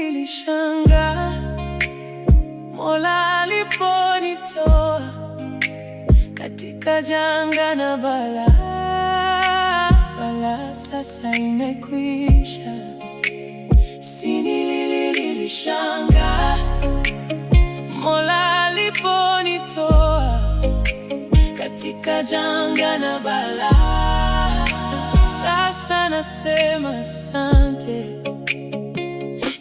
Nilishangaa Mola aliponitoa katika janga na balaa. Balaa sasa imekwisha. Nilishangaa Mola aliponitoa katika janga na balaa. Sasa nasema asante.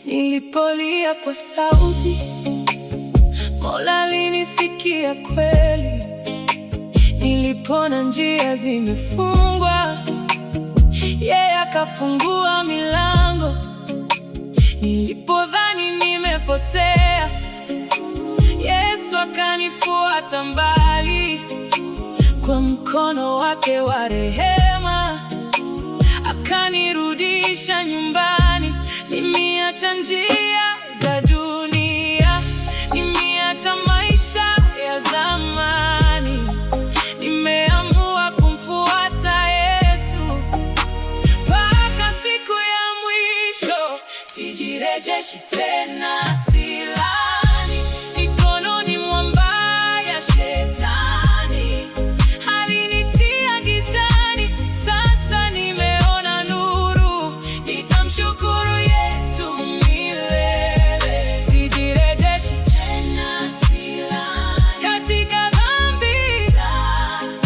Nilipolia kwa sauti, Mola alinisikia kweli. Nilipona njia zimefungwa, yeye akafungua milango. Nilipodhani nimepotea, Yesu akanifuata mbali. Kwa mkono wake wa rehema akanirudisha nyumbani. Nimeacha njia za dunia, nimeacha maisha ya zamani. Nimeamua kumfuata Yesu mpaka siku ya mwisho. Sijirejeshi tena silani, mikononi mwa mbaya shetani. Alinitia gizani, sasa nimeona nuru. Nitamshukuru Yesu milele. Sijirejeshi tena silani, katika dhambi za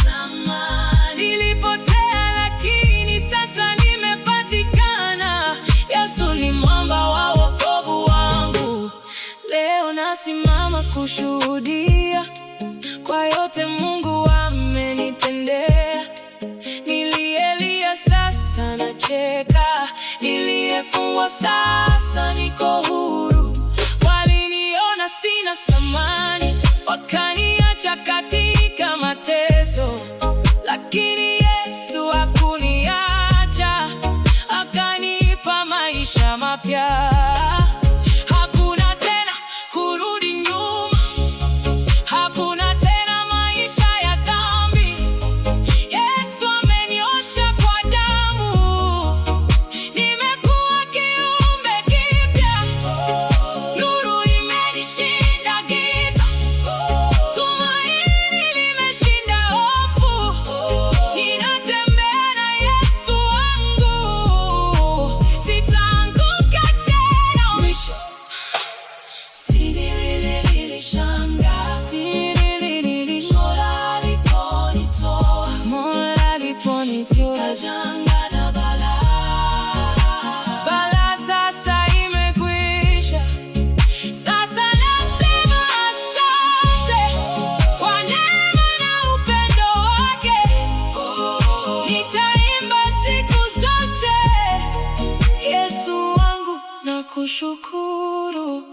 zamani. Nilipotea lakini sasa nimepatikana. Yesu ni mwamba wa wokovu wangu. Leo nasimama kushuhudia kwa yote Mungu amenitendea. Nilielia sasa nacheka, niliyefungwa sasa niko huru. Waliniona sina thamani, wakaniacha katika mateso, lakini Yesu hakuniacha, akanipa maisha mapya. Hakuna tena kurudi nyuma, hakuna tena maisha ya dhambi. Yesu ameniosha kwa damu, nimekuwa kiumbe kipya. Nuru imenishinda giza, tumaini limeshinda hofu. Ninatembea na Yesu wangu, sitaanguka tena. Mwisho nilishangaa, Mola aliponitoa janga na balaa. Balaa sasa imekwisha. Sasa nasema asante kwa neema na upendo wake. Nitaimba siku zote, Yesu wangu nakushukuru.